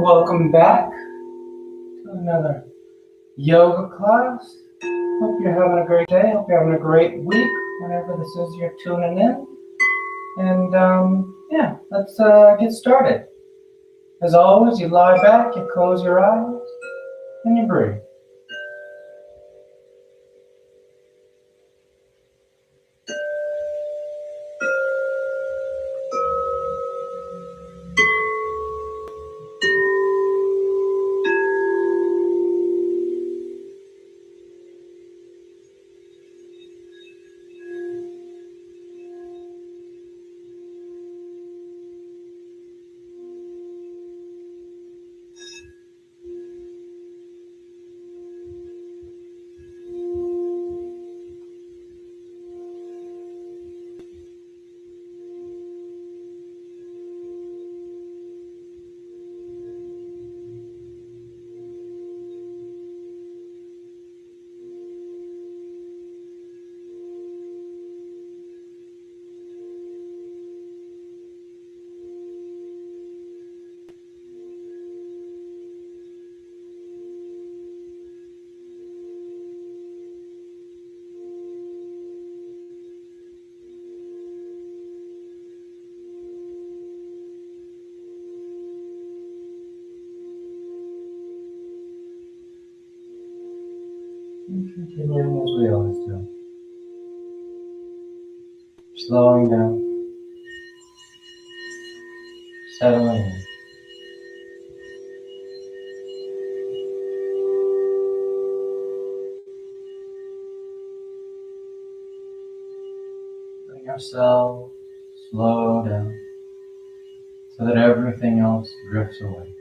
Well, welcome back to another yoga class. Hope you're having a great day. Hope you're having a great week whenever this is you're tuning in. And yeah, let's get started. As always, you lie back, you close your eyes, and you breathe. And continuing as we always do. Slowing down. Settling in. Letting ourselves slow down so that everything else drifts away.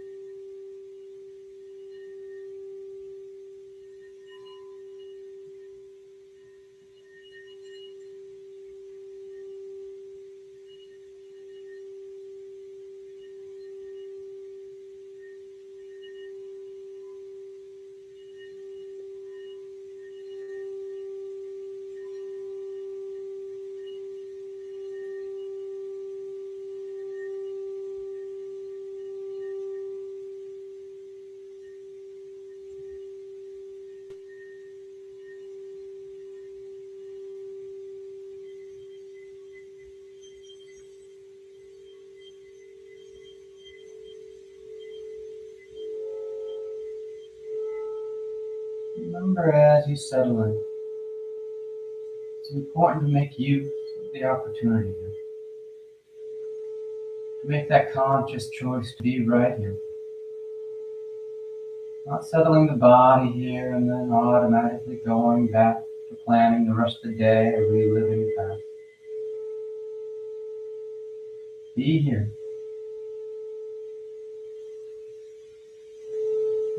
Remember, as you settle in, it's important to make use of the opportunity here. To make that conscious choice to be right here. Not settling the body here and then automatically going back to planning the rest of the day or reliving the past. Be here.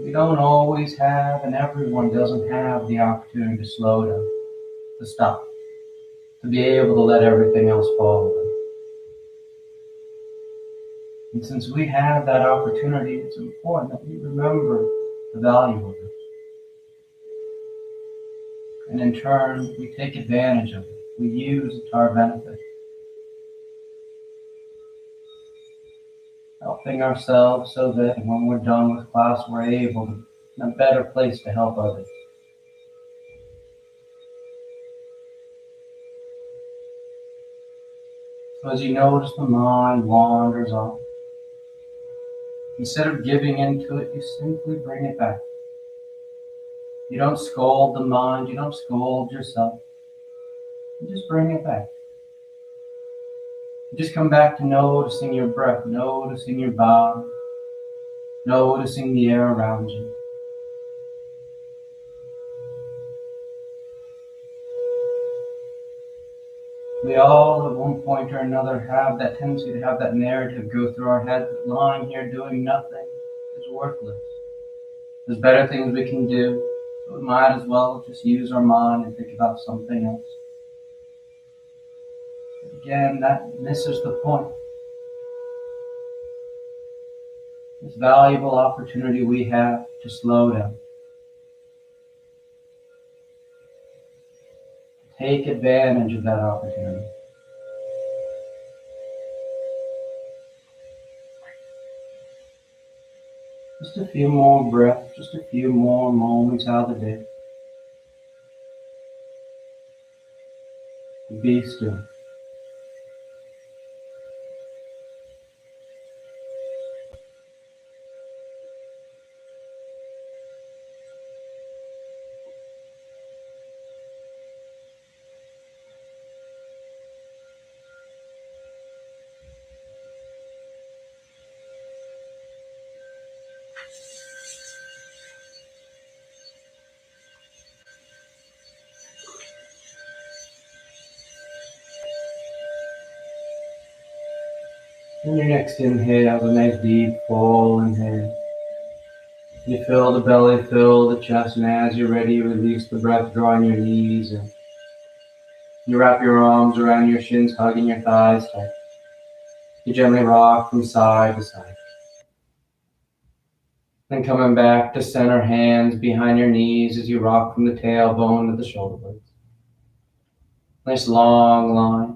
We don't always have, and everyone doesn't have the opportunity to slow down, to stop, to be able to let everything else fall away. And since we have that opportunity, it's important that we remember the value of it. And in turn, we take advantage of it. We use it to our benefit. Helping ourselves so that when we're done with class, we're able to, in a better place to help others. So as you notice the mind wanders off, instead of giving into it, you simply bring it back. You don't scold the mind, you don't scold yourself. You just bring it back. You just come back to noticing your breath, noticing your body, noticing the air around you. We all at one point or another have that tendency to have that narrative go through our head that lying here doing nothing is worthless. There's better things we can do, so we might as well just use our mind and think about something else. But again, that misses the point. This valuable opportunity we have to slow down. Take advantage of that opportunity. Just a few more breaths, just a few more moments out of the day. Be still. And your next inhale, a nice deep full inhale. You fill the belly, fill the chest, and as you're ready, you release the breath, drawing your knees in. You wrap your arms around your shins, hugging your thighs tight. You gently rock from side to side. Then coming back to center, hands behind your knees as you rock from the tailbone to the shoulder blades. Nice long line.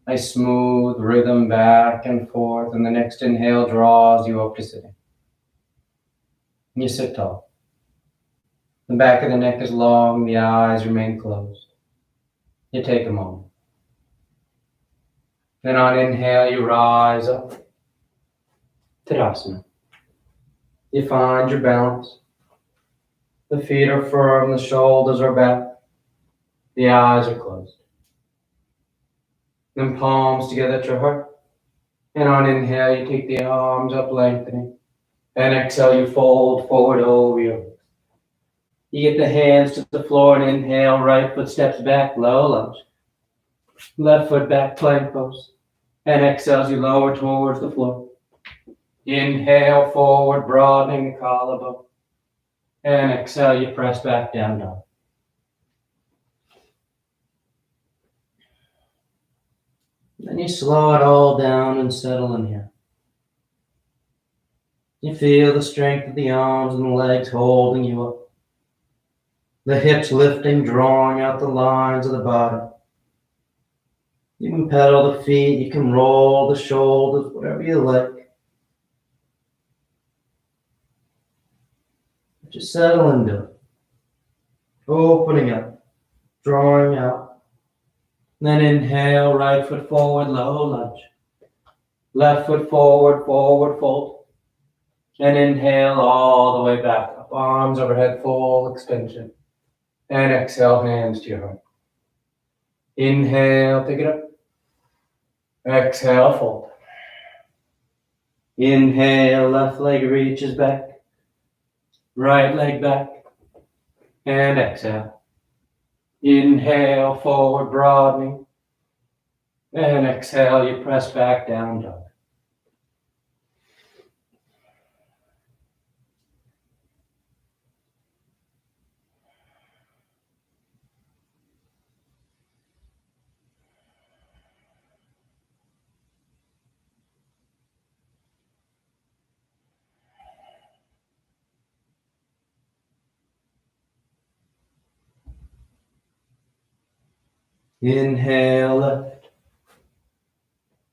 Nice smooth rhythm back and forth. And the next inhale draws you up to sitting. And you sit tall. The back of the neck is long, the eyes remain closed. You take a moment. Then on inhale, you rise up. Tadasana. You find your balance. The feet are firm, the shoulders are back. The eyes are closed. Then palms together at your heart. And on inhale, you take the arms up, lengthening. And exhale, you fold forward over your legs. You get the hands to the floor and inhale, right foot steps back, low lunge. Left foot back, plank pose. And exhale as you lower towards the floor. Inhale forward, broadening the collarbone. And exhale, you press back down dog. Then you slow it all down and settle in here. You feel the strength of the arms and the legs holding you up. The hips lifting, drawing out the lines of the body. You can pedal the feet, you can roll the shoulders, whatever you like. Just settle into it. Opening up, drawing out. Then inhale, right foot forward, low lunge. Left foot forward, forward fold. And inhale all the way back up. Arms overhead, full extension. And exhale, hands to your heart. Inhale, pick it up. Exhale, fold. Inhale, left leg reaches back. Right leg back. And exhale. Inhale, forward, broadening. And exhale, you press back down dog. Inhale, left.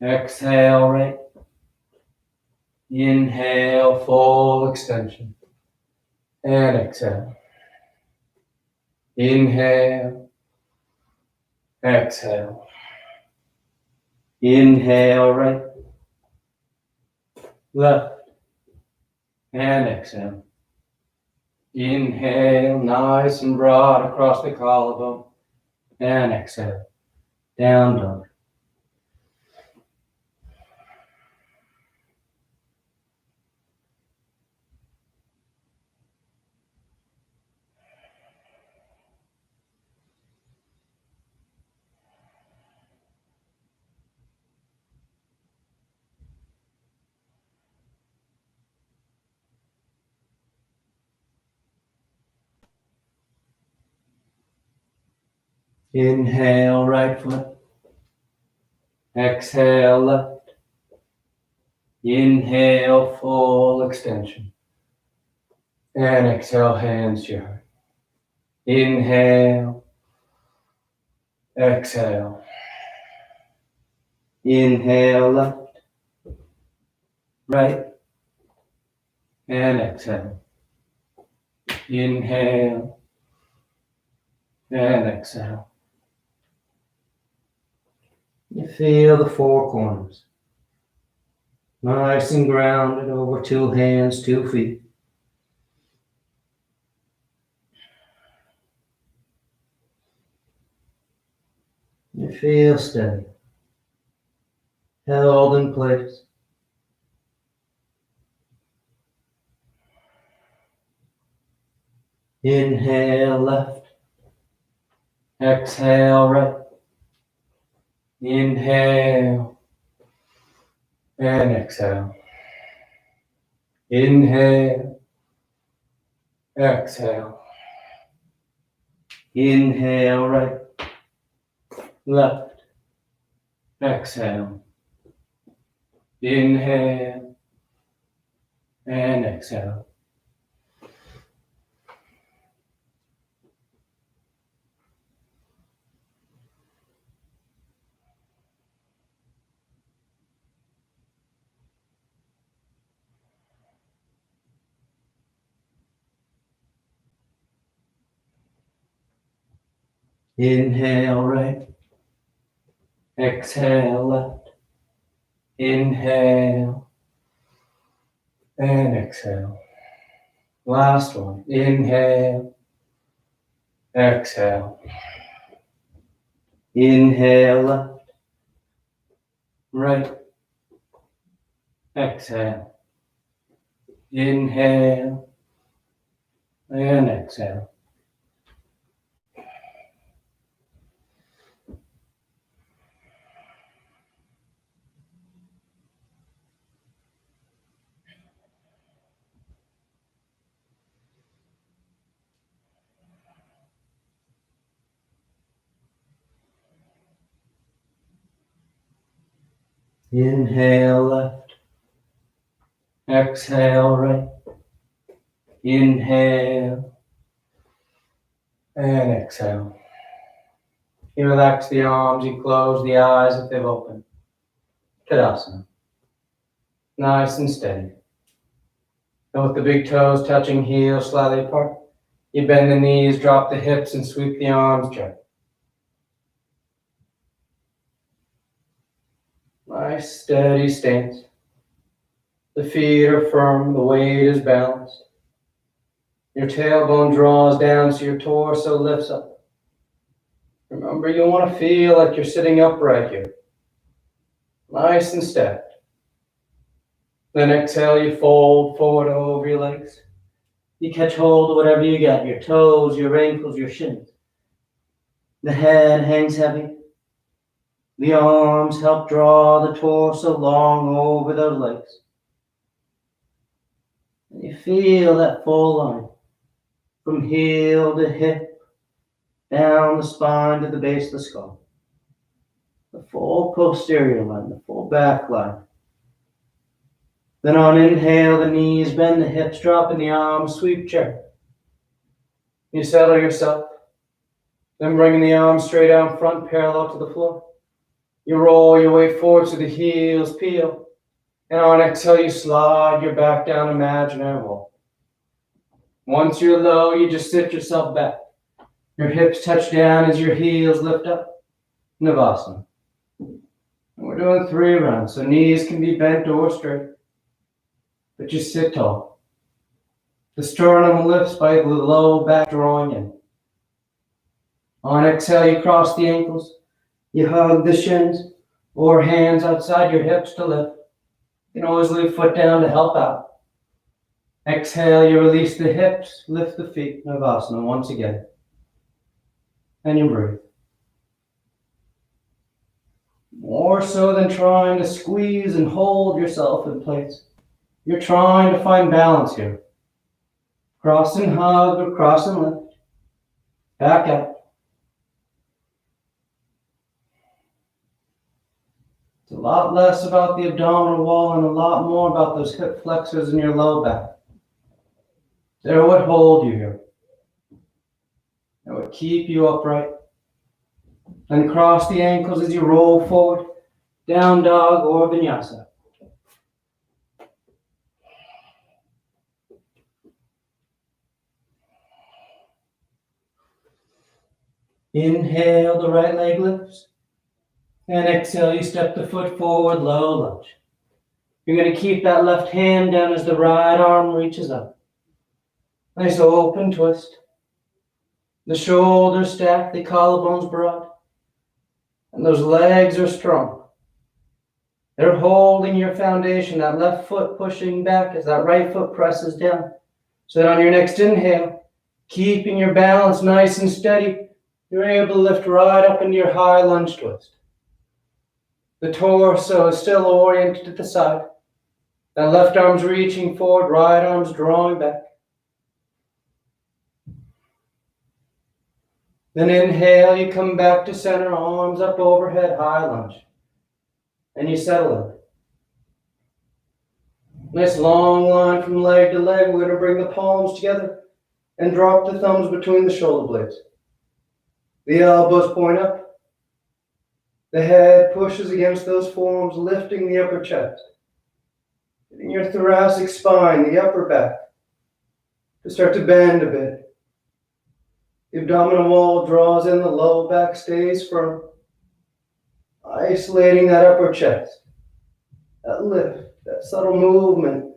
Exhale, right. Inhale, full extension. And exhale. Inhale. Exhale. Inhale, right. Left. And exhale. Inhale, nice and broad across the collarbone. And exhale. Down dog. Inhale, right foot. Exhale, left. Inhale, full extension. And exhale, hands to your heart. Inhale. Exhale. Inhale, left. Right. and exhale. Inhale and exhale. You feel the four corners. Nice and grounded over 2 hands, 2 feet. You feel steady, held in place. Inhale left, exhale right. Inhale and exhale. Inhale, exhale. Inhale right, left, exhale. Inhale and exhale. Inhale right, exhale left. Inhale and exhale. Last one. Inhale, exhale. Inhale left, right, exhale. Inhale and exhale. Inhale left, exhale right. Inhale and exhale. You relax the arms, you close the eyes if they've opened. Tadasana. Nice and steady. And with the big toes touching heels slightly apart, you bend the knees, drop the hips, and sweep the arms gently. Nice steady stance. The feet are firm, the weight is balanced. Your tailbone draws down so your torso lifts up. Remember, you want to feel like you're sitting upright here. Nice and steady. Then exhale, you fold forward over your legs. You catch hold of whatever you got, your toes, your ankles, your shins. The head hangs heavy. The arms help draw the torso long over those legs. And you feel that full line from heel to hip, down the spine to the base of the skull. The full posterior line, the full back line. Then on inhale, the knees bend, the hips drop, and the arms sweep chair. You settle yourself, then bringing the arms straight out front, parallel to the floor. You roll your way forward so the heels peel. And on exhale, you slide your back down imaginary wall. Once you're low, you just sit yourself back. Your hips touch down as your heels lift up. Navasana. And we're doing 3 rounds, so knees can be bent or straight. But you sit tall. The sternum lifts by the low back drawing in. On exhale, you cross the ankles. You hug the shins or hands outside your hips to lift. You can always leave foot down to help out. Exhale, you release the hips, lift the feet, Navasana once again. And you breathe. More so than trying to squeeze and hold yourself in place. You're trying to find balance here. Cross and hug or cross and lift. Back out. It's a lot less about the abdominal wall and a lot more about those hip flexors in your low back. They're what hold you here. They're what keep you upright. Then cross the ankles as you roll forward, down dog or vinyasa. Inhale, the right leg lifts. And exhale, you step the foot forward, low lunge. You're going to keep that left hand down as the right arm reaches up. Nice open twist. The shoulders stacked, the collarbones broad. And those legs are strong. They're holding your foundation, that left foot pushing back as that right foot presses down. So that on your next inhale, keeping your balance nice and steady, you're able to lift right up into your high lunge twist. The torso is still oriented to the side. That left arm's reaching forward, right arm's drawing back. Then inhale, you come back to center, arms up overhead, high lunge. And you settle in. Nice long line from leg to leg. We're going to bring the palms together and drop the thumbs between the shoulder blades. The elbows point up. The head pushes against those forearms, lifting the upper chest. Getting your thoracic spine, the upper back, to start to bend a bit. The abdominal wall draws in, the low back stays firm. Isolating that upper chest. That lift, that subtle movement.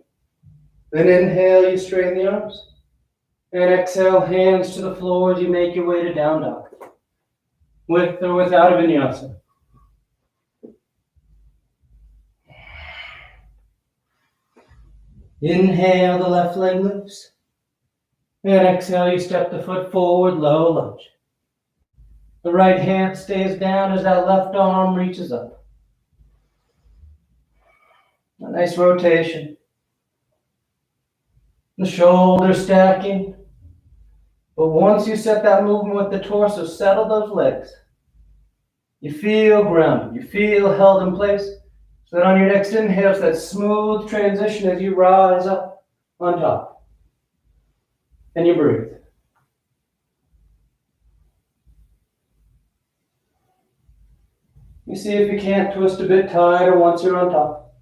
Then inhale, you straighten the arms. And exhale, hands to the floor as you make your way to down dog. With or without a vinyasa. Inhale, the left leg lifts. And exhale, you step the foot forward, low lunge. The right hand stays down as that left arm reaches up. A nice rotation. The shoulders stacking. But once you set that movement with the torso, settle those legs. You feel grounded. You feel held in place. So that on your next inhale, it's that smooth transition as you rise up on top. And you breathe. You see if you can't twist a bit tighter once you're on top.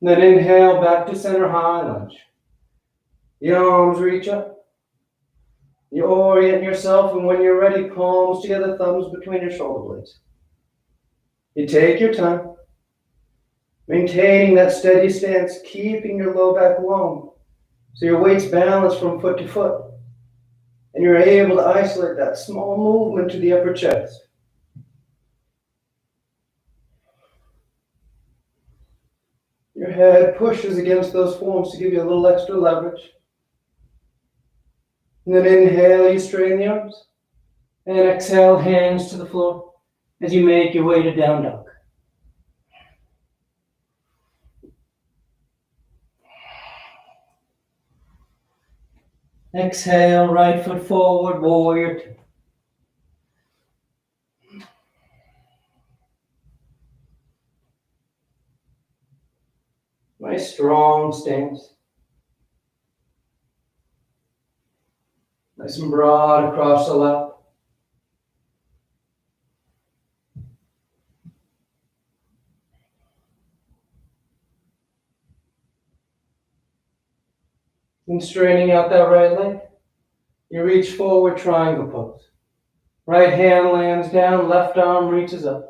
And then inhale back to center, high lunge. The arms reach up. You orient yourself, and when you're ready, palms together, thumbs between your shoulder blades. You take your time, maintaining that steady stance, keeping your low back long, so your weight's balanced from foot to foot, and you're able to isolate that small movement to the upper chest. Your head pushes against those forms to give you a little extra leverage. And then inhale, you straighten the arms. And exhale, hands to the floor as you make your way to down dog. Exhale, right foot forward, warrior two. Nice strong stance. Nice and broad across the lap. And straightening out that right leg, you reach forward, triangle pose. Right hand lands down, left arm reaches up.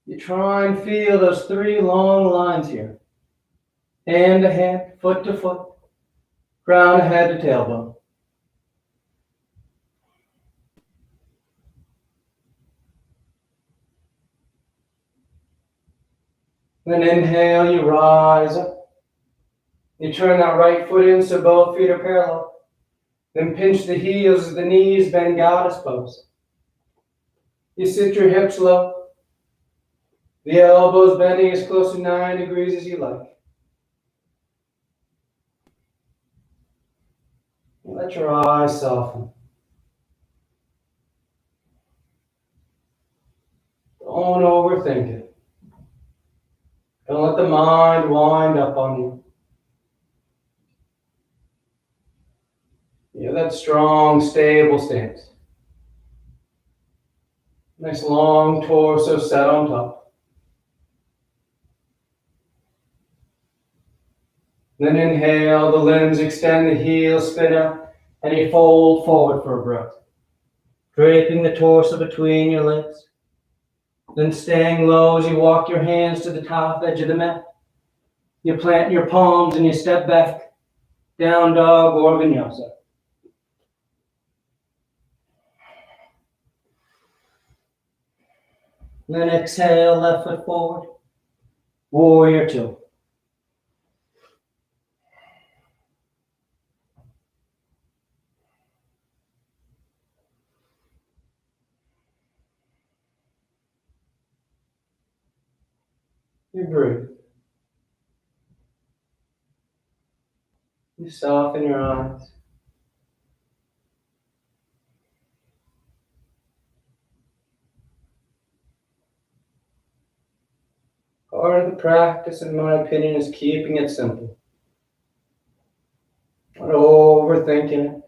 You try and feel those three long lines here. Hand to hand, foot to foot, crown to head to tailbone. Then inhale, you rise up. You turn that right foot in so both feet are parallel. Then pinch the heels as the knees bend, goddess pose. You sit your hips low. The elbows bending as close to 9 degrees as you like. And let your eyes soften. Don't overthink it. Don't let the mind wind up on you. You have that strong, stable stance. Nice long torso set on top. Then inhale, the limbs extend, the heels spin up, And you fold forward for a breath, draping the torso between your legs. Then staying low as you walk your hands to the top edge of the mat. You plant your palms and you step back, down dog or vinyasa. Then exhale, left foot forward, warrior two. You breathe. You soften your eyes. Part of the practice, in my opinion, is keeping it simple. Not overthinking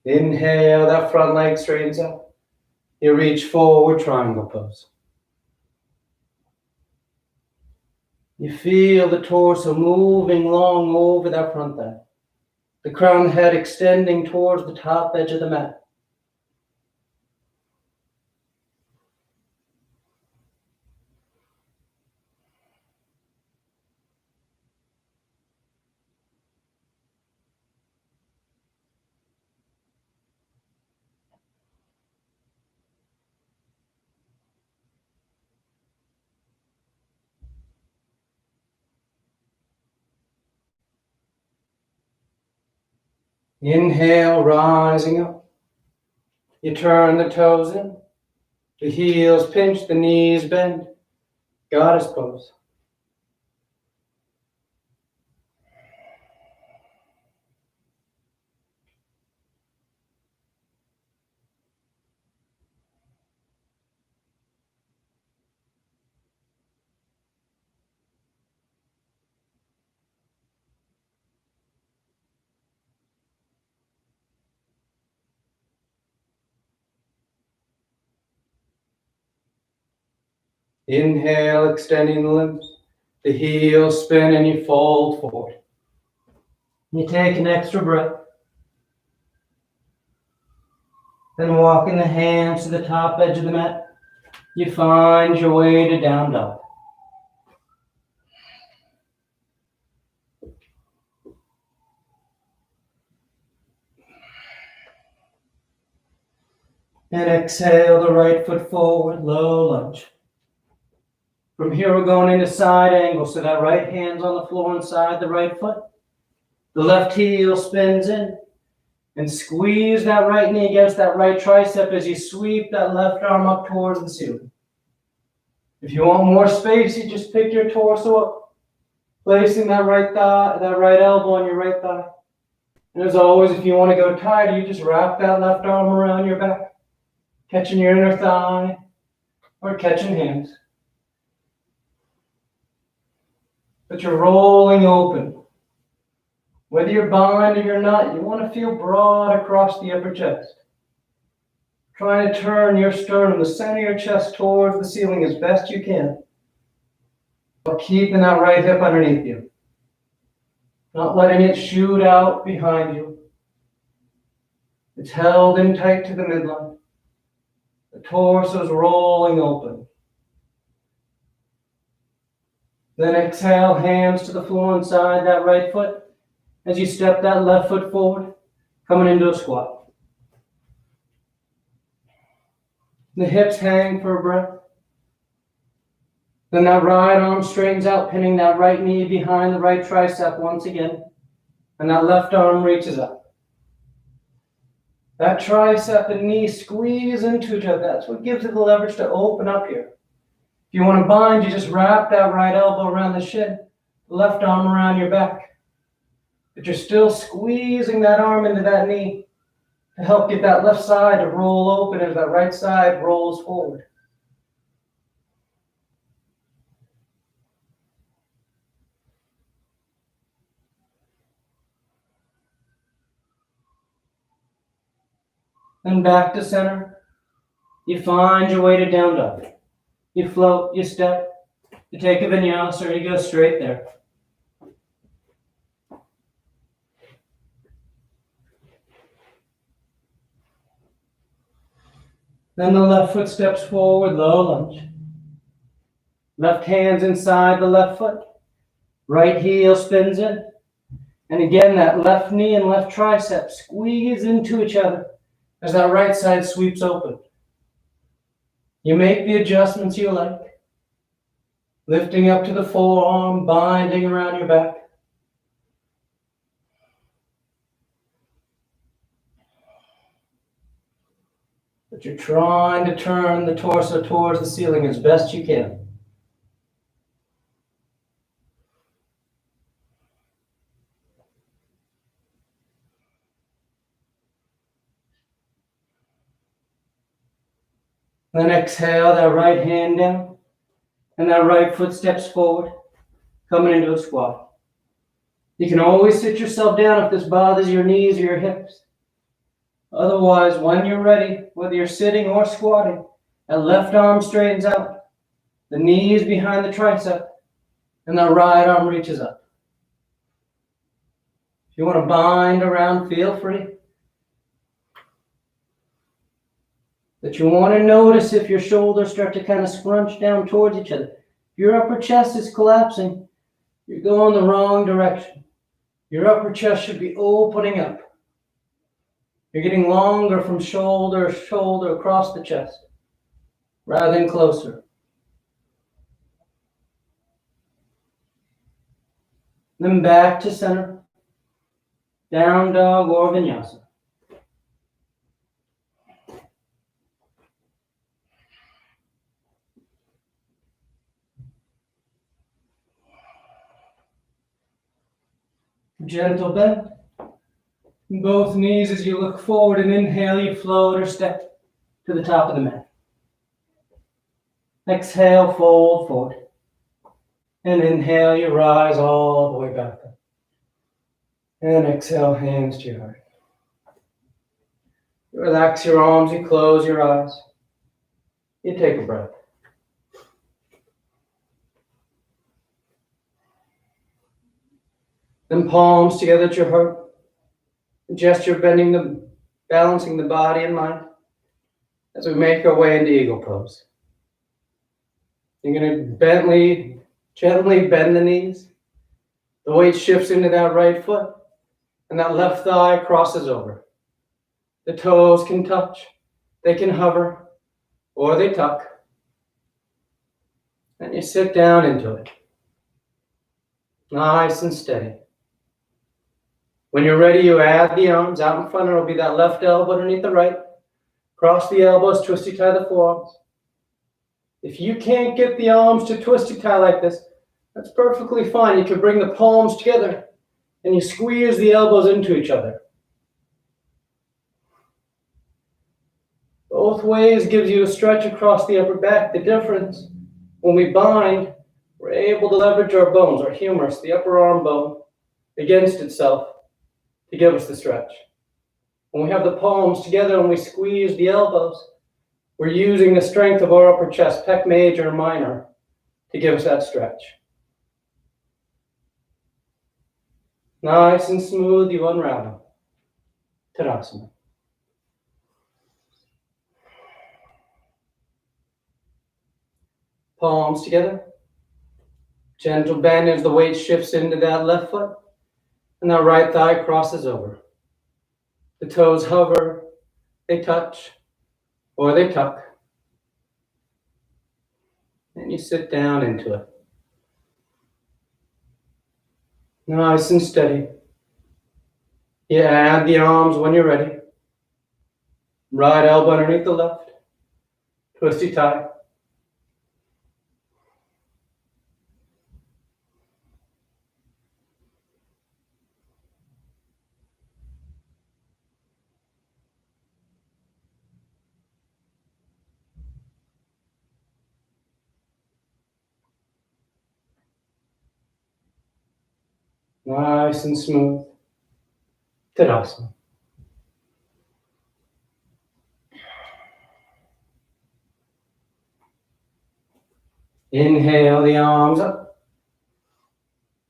it. Inhale, that front leg straightens up. You reach forward, triangle pose. You feel the torso moving long over that front thigh. The crown head extending towards the top edge of the mat. Inhale, rising up. You turn the toes in. The heels pinch, the knees bend. Goddess pose. Inhale, extending the limbs. The heels spin and you fold forward. You take an extra breath. Then walking the hands to the top edge of the mat. You find your way to down dog. And exhale the right foot forward, low lunge. From here we're going into side angle, so that right hand's on the floor inside the right foot. The left heel spins in. And squeeze that right knee against that right tricep as you sweep that left arm up towards the ceiling. If you want more space, you just pick your torso up, placing that right thigh, that right elbow on your right thigh. And as always, if you want to go tighter, you just wrap that left arm around your back, catching your inner thigh or catching hands. But you're rolling open. Whether you're bind or you're not, you want to feel broad across the upper chest. Trying to turn your sternum, the center of your chest, towards the ceiling as best you can. But keeping that right hip underneath you. Not letting it shoot out behind you. It's held in tight to the midline. The torso's rolling open. Then exhale, hands to the floor inside that right foot. As you step that left foot forward, coming into a squat. The hips hang for a breath. Then that right arm straightens out, pinning that right knee behind the right tricep once again. And that left arm reaches up. That tricep and knee squeeze into each other. That's what gives it the leverage to open up here. If you want to bind, you just wrap that right elbow around the shin, the left arm around your back. But you're still squeezing that arm into that knee to help get that left side to roll open as that right side rolls forward. Then back to center. You find your way to down dog. You float, you step, you take a vinyasa, or you go straight there. Then the left foot steps forward, low lunge. Left hand's inside the left foot. Right heel spins in. And again, that left knee and left tricep squeeze into each other as that right side sweeps open. You make the adjustments you like. Lifting up to the forearm, binding around your back. But you're trying to turn the torso towards the ceiling as best you can. Then exhale that right hand down, and that right foot steps forward, coming into a squat. You can always sit yourself down if this bothers your knees or your hips. Otherwise, when you're ready, whether you're sitting or squatting, that left arm straightens out, the knee is behind the tricep, and the right arm reaches up. If you want to bind around, feel free. But you want to notice if your shoulders start to kind of scrunch down towards each other. If your upper chest is collapsing, you're going the wrong direction. Your upper chest should be opening up. You're getting longer from shoulder to shoulder across the chest, rather than closer. Then back to center, down dog or vinyasa. Gentle bend. Both knees as you look forward, and inhale, you float or step to the top of the mat. Exhale, fold forward. And inhale, you rise all the way back up. And exhale, hands to your heart. You relax your arms, you close your eyes. You take a breath. Then palms together at your heart. Gesture balancing the body and mind as we make our way into eagle pose. You're going to gently bend the knees. The weight shifts into that right foot, and that left thigh crosses over. The toes can touch, they can hover, or they tuck. And you sit down into it. Nice and steady. When you're ready, you add the arms. Out in front, it'll be that left elbow underneath the right. Cross the elbows, twisty tie the forearms. If you can't get the arms to twisty tie like this, that's perfectly fine. You can bring the palms together and you squeeze the elbows into each other. Both ways gives you a stretch across the upper back. The difference, when we bind, we're able to leverage our bones, our humerus, the upper arm bone, against itself to give us the stretch. When we have the palms together and we squeeze the elbows, we're using the strength of our upper chest, pec major and minor, to give us that stretch. Nice and smooth, you unravel. Tadasana. Palms together. Gentle bend as the weight shifts into that left foot, and that right thigh crosses over. The toes hover, they touch, or they tuck. And you sit down into it. Nice and steady. You add the arms when you're ready. Right elbow underneath the left. Twisty tie. Nice and smooth. Tadasana. Inhale the arms up.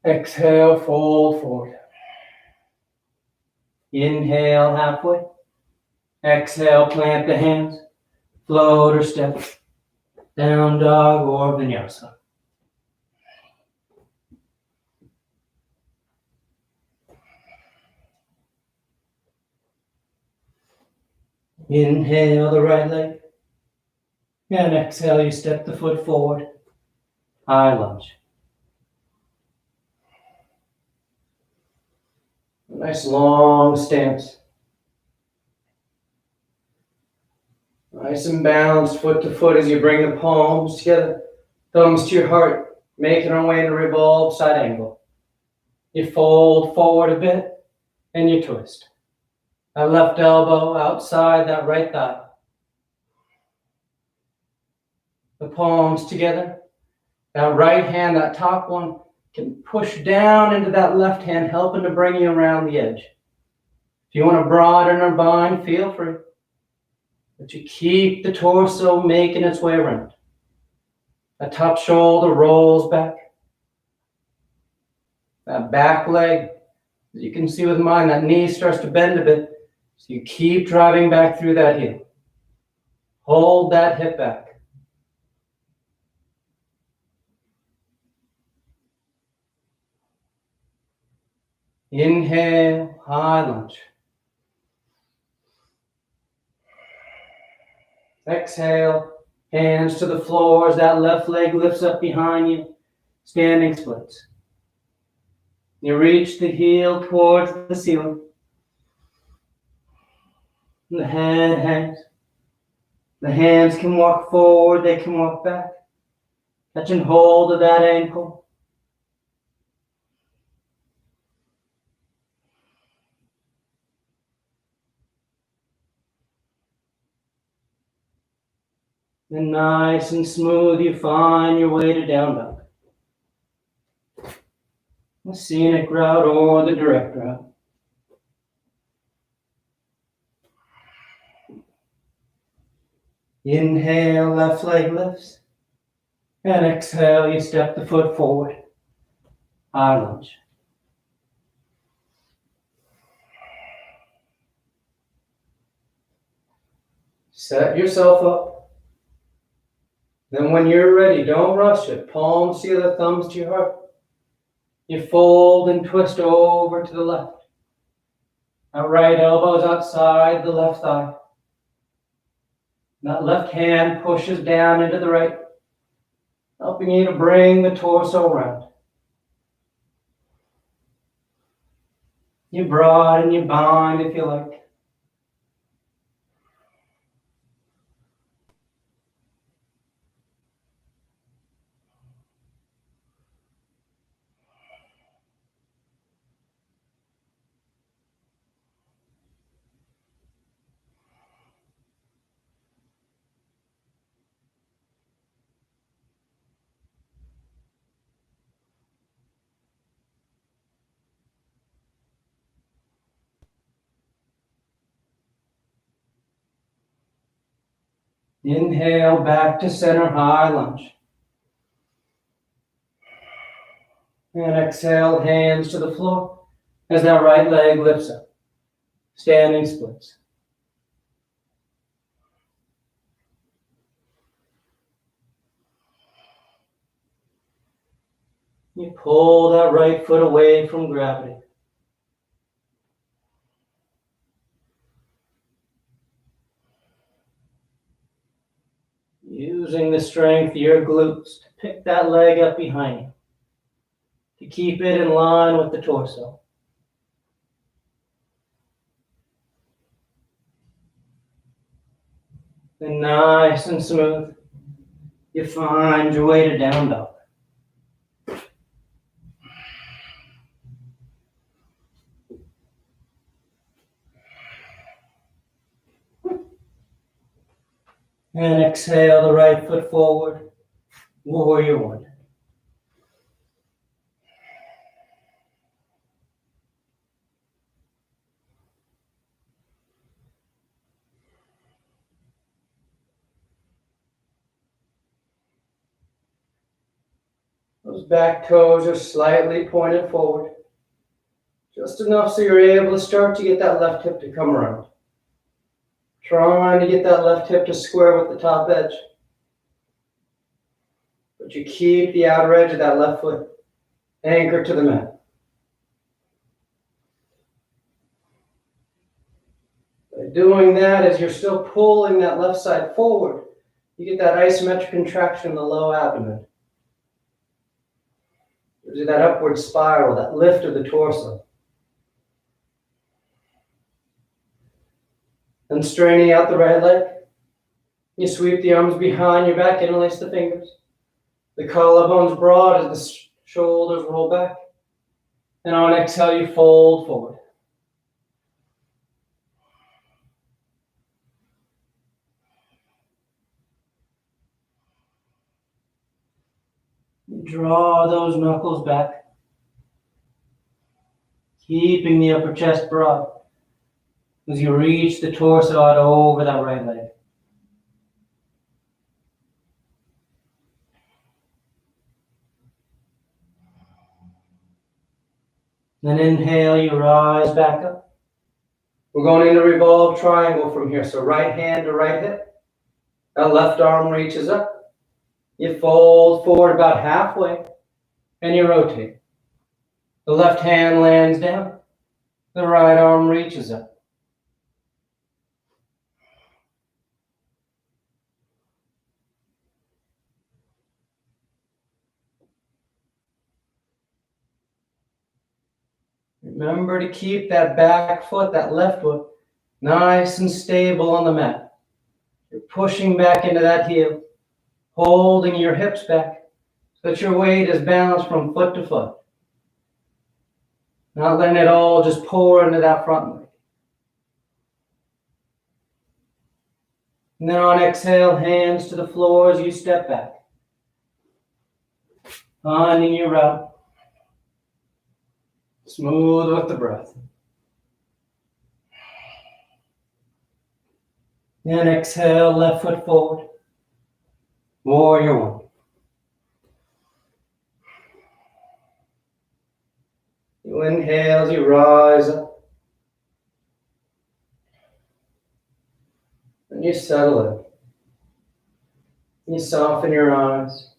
Exhale, fold forward. Inhale halfway. Exhale, plant the hands. float or step, down dog or vinyasa. Inhale the right leg, and exhale, you step the foot forward, high lunge. Nice long stance. Nice and balanced foot to foot as you bring the palms together, thumbs to your heart, making our way into revolve side angle. You fold forward a bit and you twist. That left elbow outside that right thigh. The palms together. That right hand, that top one, can push down into that left hand, helping to bring you around the edge. If you want to broaden or bind, feel free. But you keep the torso making its way around. That top shoulder rolls back. That back leg, as you can see with mine, that knee starts to bend a bit. So you keep driving back through that heel. Hold that hip back. Inhale, high lunge. Exhale, hands to the floor as that left leg lifts up behind you, standing splits. You reach the heel towards the ceiling. The head hangs. The hands can walk forward, they can walk back. Catching hold of that ankle. And nice and smooth, you find your way to down dog. The scenic route or the direct route. Inhale, left leg lifts. And exhale, you step the foot forward. High lunge. Set yourself up. Then when you're ready, don't rush it. Palms together, thumbs to your heart. You fold and twist over to the left. That right elbow is outside the left thigh. That left hand pushes down into the right, helping you to bring the torso around. You broaden, you bind if you like. Inhale, back to center, high lunge. And exhale, hands to the floor as that right leg lifts up. Standing splits. You pull that right foot away from gravity. Using the strength of your glutes to pick that leg up behind you, to keep it in line with the torso. And nice and smooth, you find your way to down dog. And exhale the right foot forward, warrior one. Those back toes are slightly pointed forward, just enough so you're able to start to get that left hip to come around. Trying to get that left hip to square with the top edge. But you keep the outer edge of that left foot anchored to the mat. By doing that, as you're still pulling that left side forward, you get that isometric contraction in the low abdomen. Gives you that upward spiral, that lift of the torso. And straining out the right leg. You sweep the arms behind your back, interlace the fingers. The collarbones broad as the shoulders roll back. And on exhale, you fold forward. You draw those knuckles back, keeping the upper chest broad as you reach the torso out over that right leg. Then inhale, you rise back up. We're going into Revolve Triangle from here. So right hand to right hip. That left arm reaches up. You fold forward about halfway and you rotate. The left hand lands down. The right arm reaches up. Remember to keep that back foot, that left foot, nice and stable on the mat. You're pushing back into that heel, holding your hips back so that your weight is balanced from foot to foot. Not letting it all just pour into that front leg. And then on exhale, hands to the floor as you step back. Finding your route. Smooth with the breath. Then exhale, left foot forward. Warrior one. You inhale as you rise up. And you settle in. You soften your eyes.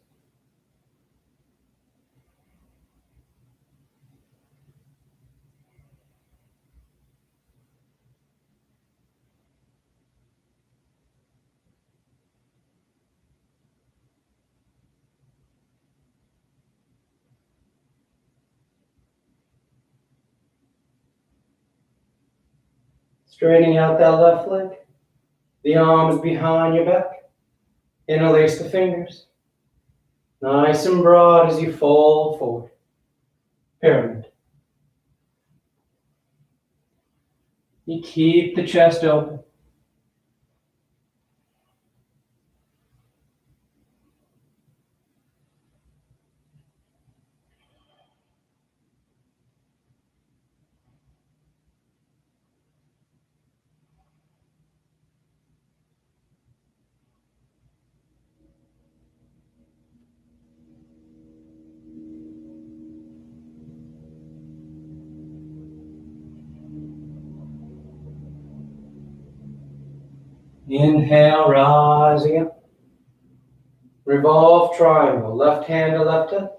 Straightening out that left leg. The arms behind your back. Interlace the fingers. Nice and broad as you fold forward. Pyramid. You keep the chest open. Inhale, rising up. Revolve Triangle. Left hand to left hip.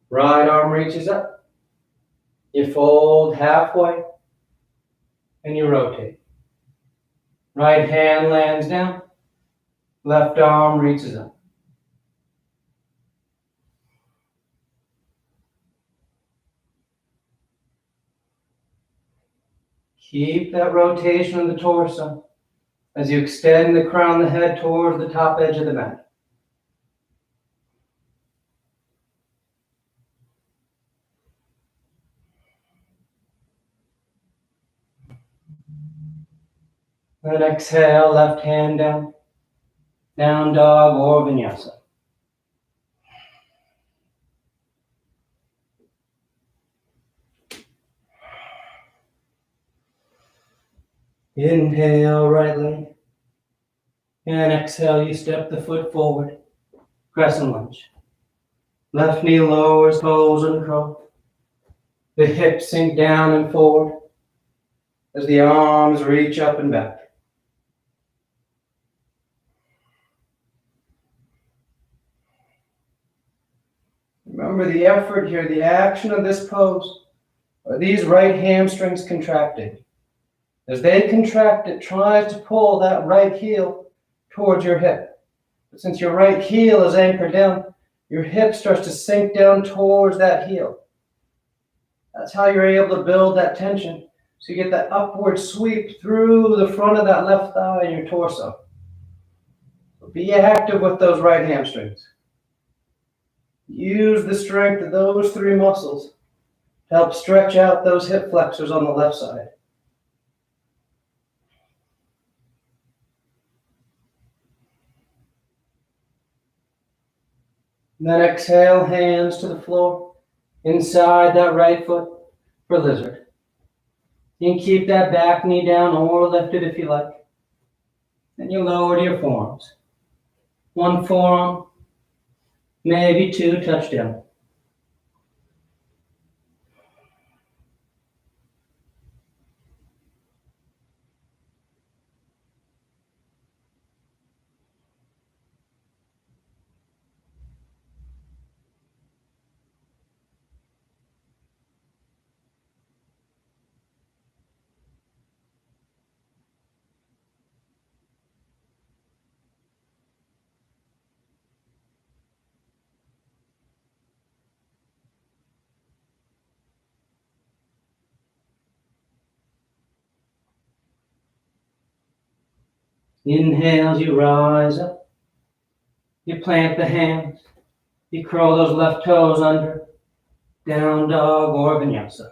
Right arm reaches up. You fold halfway and you rotate. Right hand lands down. Left arm reaches up. Keep that rotation of the torso as you extend the crown of the head towards the top edge of the mat. Then exhale, left hand down. Down dog or vinyasa. Inhale, right leg. And exhale, you step the foot forward. Crescent lunge. Left knee lowers, toes uncurl. The hips sink down and forward as the arms reach up and back. Remember the effort here, the action of this pose, are these right hamstrings contracting. As they contract, it tries to pull that right heel towards your hip. But since your right heel is anchored down, your hip starts to sink down towards that heel. That's how you're able to build that tension. So you get that upward sweep through the front of that left thigh and your torso. Be active with those right hamstrings. Use the strength of those three muscles to help stretch out those hip flexors on the left side. And then exhale, hands to the floor, inside that right foot for lizard. You can keep that back knee down or lift it if you like. Then you lower to your forearms. One forearm, maybe two, touch down. Inhale, you rise up. You plant the hands. You curl those left toes under. Down dog or vinyasa.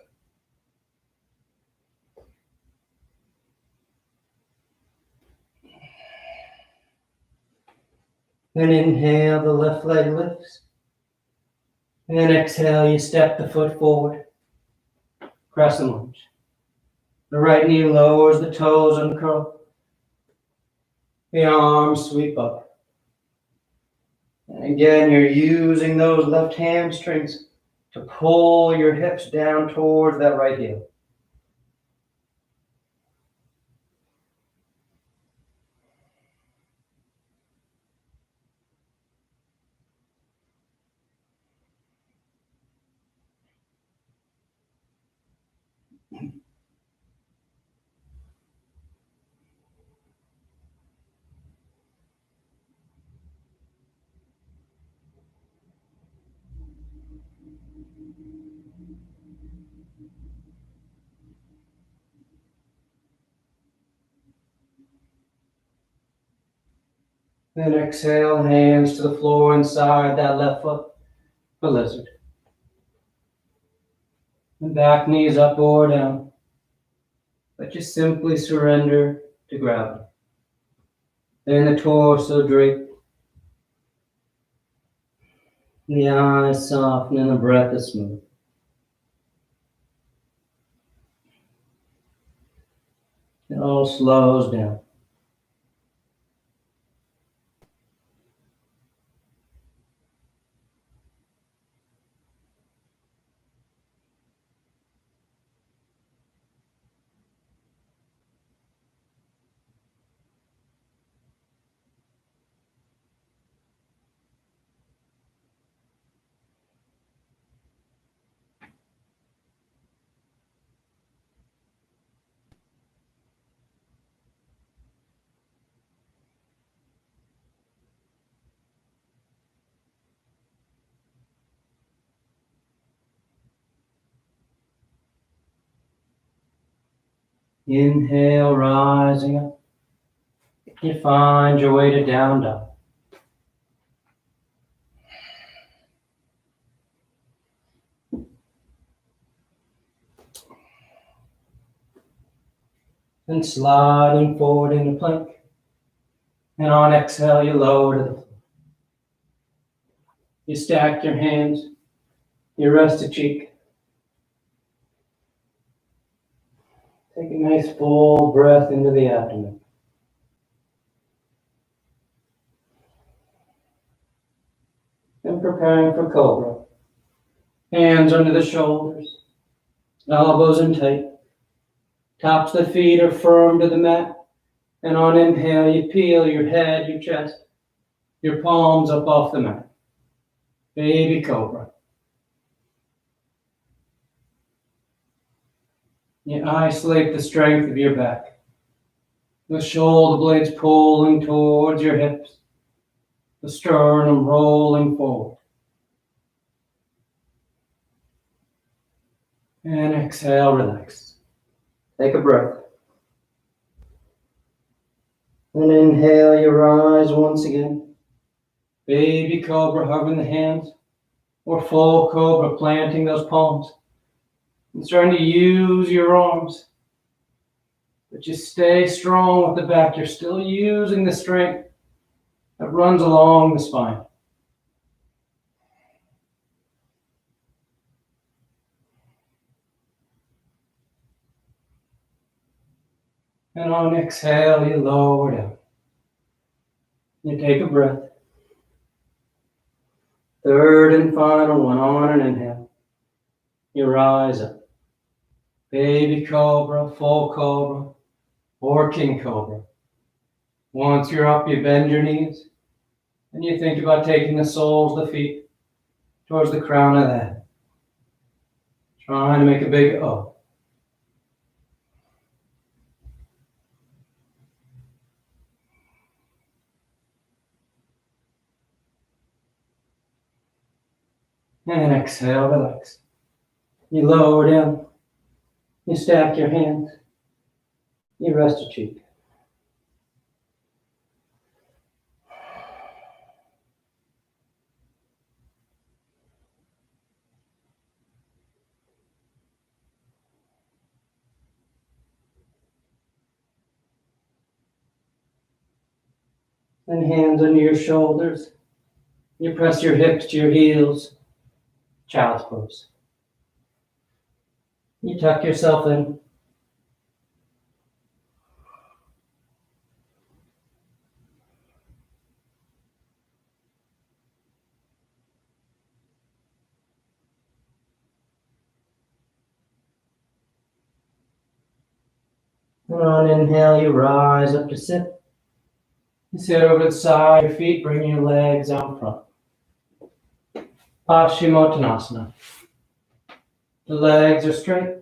Then inhale, the left leg lifts. And then exhale, you step the foot forward. Crescent lunge. The right knee lowers, the toes uncurl. The arms sweep up. And again, you're using those left hamstrings to pull your hips down towards that right heel. Then exhale, hands to the floor inside that left foot for lizard. And back knees up or down. But just simply surrender to gravity. Then the torso draped. The eyes soften and the breath is smooth. It all slows down. Inhale, rising up. You find your way to down dog. Then sliding forward into plank. And on exhale, you lower to the floor. You stack your hands. You rest a cheek. Take a nice full breath into the abdomen. And preparing for cobra. Hands under the shoulders. Elbows in tight. Tops of the feet are firm to the mat. And on inhale, you peel your head, your chest, your palms up off the mat. Baby cobra. You isolate the strength of your back. The shoulder blades pulling towards your hips. The sternum rolling forward. And exhale, relax. Take a breath. And inhale, you rise once again. Baby cobra, hovering the hands. Or full cobra, planting those palms. And starting to use your arms. But you stay strong with the back. You're still using the strength that runs along the spine. And on exhale, you lower down. You take a breath. Third and final one, on an inhale. You rise up. Baby cobra, full cobra, or king cobra. Once you're up, you bend your knees. And you think about taking the soles of the feet towards the crown of the head. Trying to make a big O. And exhale, relax. You lower down. You stack your hands. You rest a cheek. And hands under your shoulders. You press your hips to your heels. Child's pose. You tuck yourself in. And on inhale, you rise up to sit. You sit over the side of your feet, bring your legs out in front. Paschimottanasana. The legs are straight.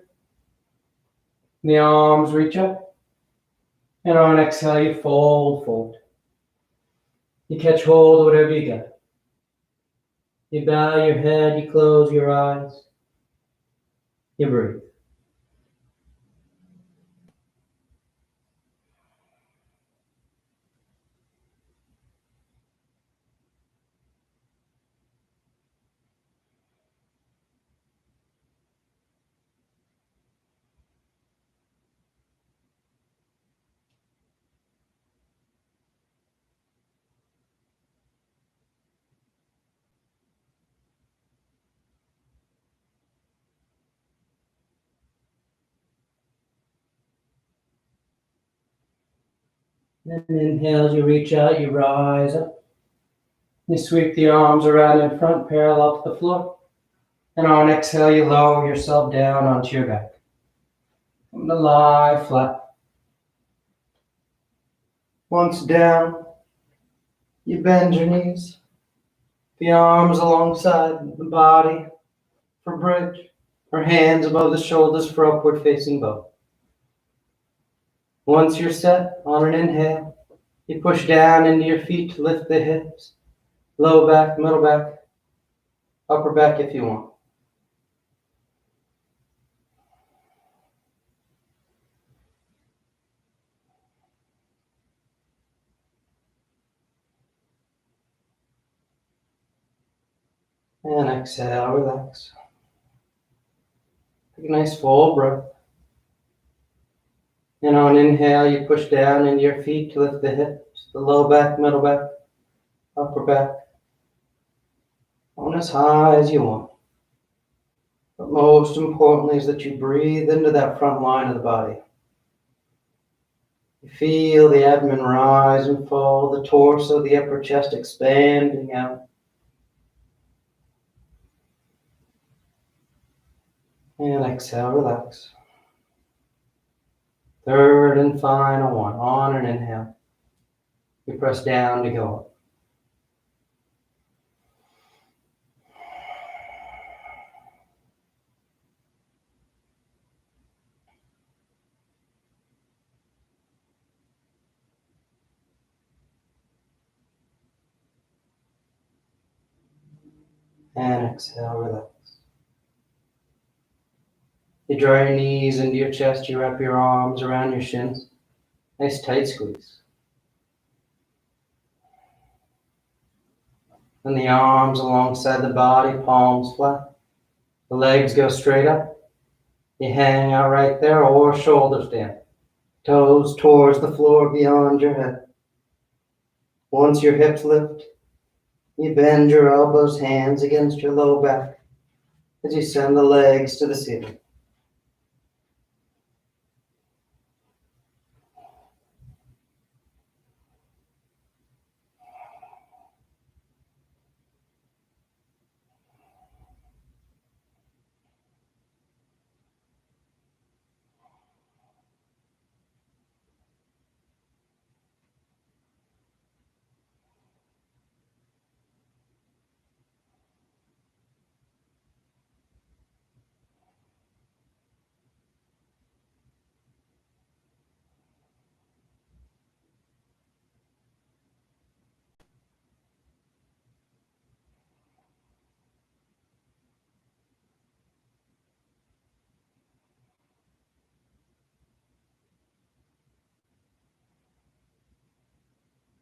The arms reach up. And on exhale, you fold forward. You catch hold of whatever you got. You bow your head, you close your eyes. You breathe. And inhale, you reach out, you rise up. You sweep the arms around in front, parallel to the floor. And on exhale, you lower yourself down onto your back. Come to lie flat. Once down, you bend your knees. The arms alongside the body for bridge, or hands above the shoulders for upward facing bow. Once you're set, on an inhale, you push down into your feet to lift the hips, low back, middle back, upper back if you want. And exhale, relax. Take a nice full breath. And on inhale, you push down into your feet to lift the hips, the low back, middle back, upper back, on as high as you want. But most importantly is that you breathe into that front line of the body. You feel the abdomen rise and fall, the torso, the upper chest expanding out. And exhale, relax. Third and final one, on an inhale. You press down to go up. And exhale, relax. You draw your knees into your chest, you wrap your arms around your shins. Nice tight squeeze. And the arms alongside the body, palms flat. The legs go straight up. You hang out right there or shoulders down. Toes towards the floor beyond your head. Once your hips lift, you bend your elbows, hands against your low back as you send the legs to the ceiling.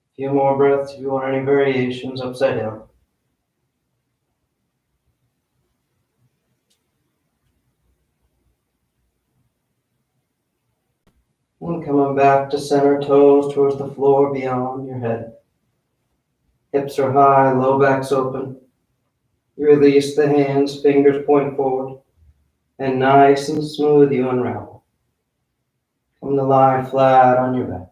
A few more breaths if you want any variations upside down. And coming back to center, toes towards the floor beyond your head. Hips are high, low back's open. You release the hands, fingers point forward, and nice and smooth you unravel. Come to lie flat on your back.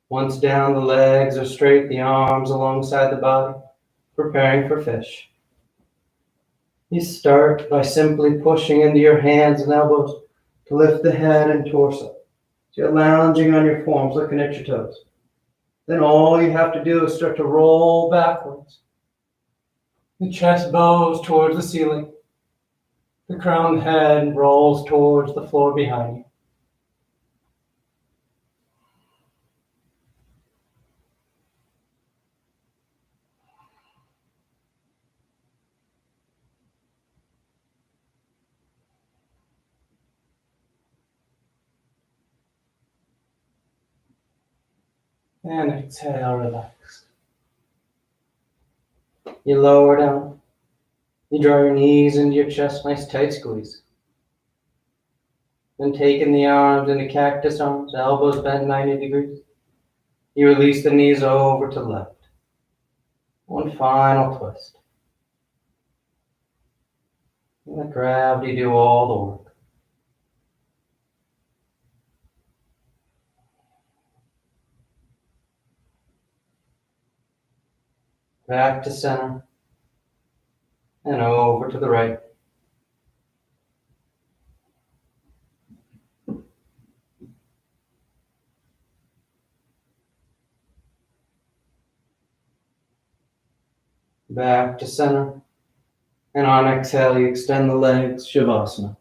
Once down, the legs are straight, the arms alongside the body, preparing for fish. You start by simply pushing into your hands and elbows to lift the head and torso. So you're lounging on your forms, looking at your toes. Then all you have to do is start to roll backwards. The chest bows towards the ceiling. The crowned head rolls towards the floor behind you. And exhale, relax. You lower down. You draw your knees into your chest, nice tight squeeze. Then taking the arms into cactus arms, elbows bent 90 degrees. You release the knees over to left. One final twist. And let gravity do all the work. Back to center. And over to the right. Back to center. And on exhale, you extend the legs, Shavasana.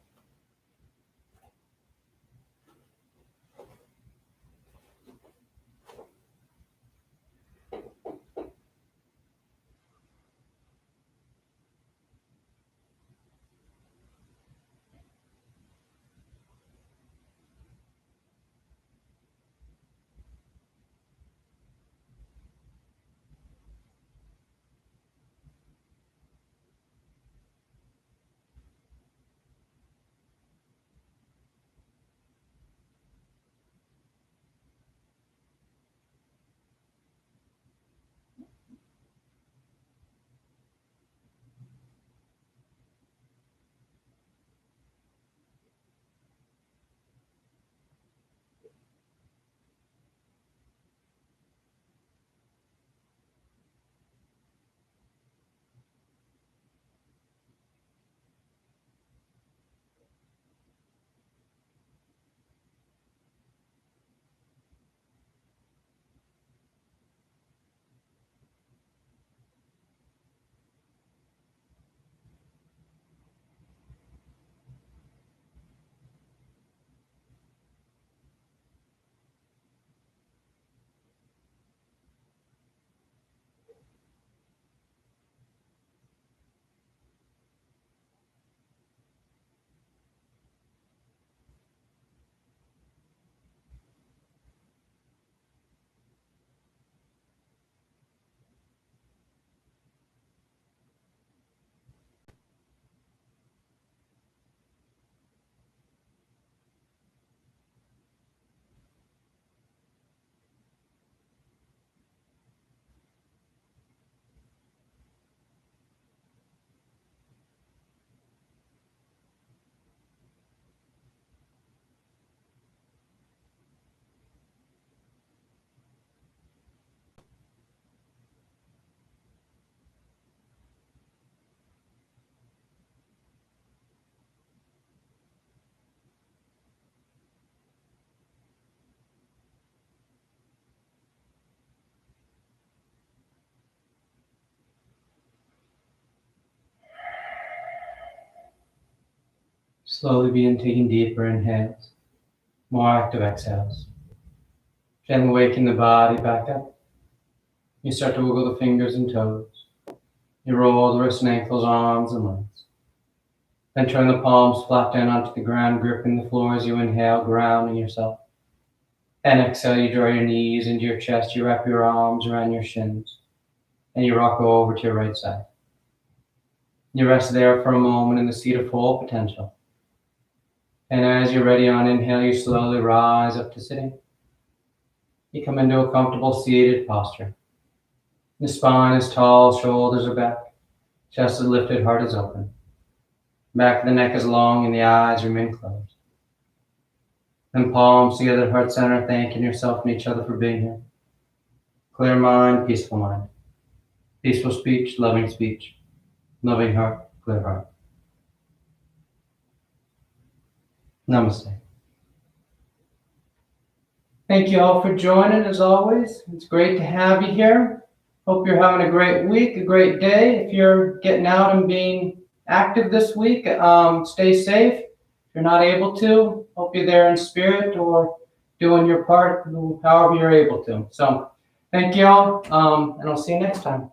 Slowly begin taking deeper inhales, more active exhales. Gently waking the body back up. You start to wiggle the fingers and toes. You roll the wrists and ankles, arms and legs. Then turn the palms flat down onto the ground, gripping the floor as you inhale, grounding yourself. And exhale, you draw your knees into your chest, you wrap your arms around your shins, and you rock over to your right side. You rest there for a moment in the seat of full potential. And as you're ready on inhale, you slowly rise up to sitting. You come into a comfortable seated posture. The spine is tall, shoulders are back, chest is lifted, heart is open. Back of the neck is long and the eyes remain closed. Then palms together, heart center, thanking yourself and each other for being here. Clear mind, peaceful mind. Peaceful speech, loving heart, clear heart. Namaste. Thank you all for joining as always. It's great to have you here. Hope you're having a great week, a great day. If you're getting out and being active this week, stay safe. If you're not able to, hope you're there in spirit or doing your part however you're able to. So thank you all, and I'll see you next time.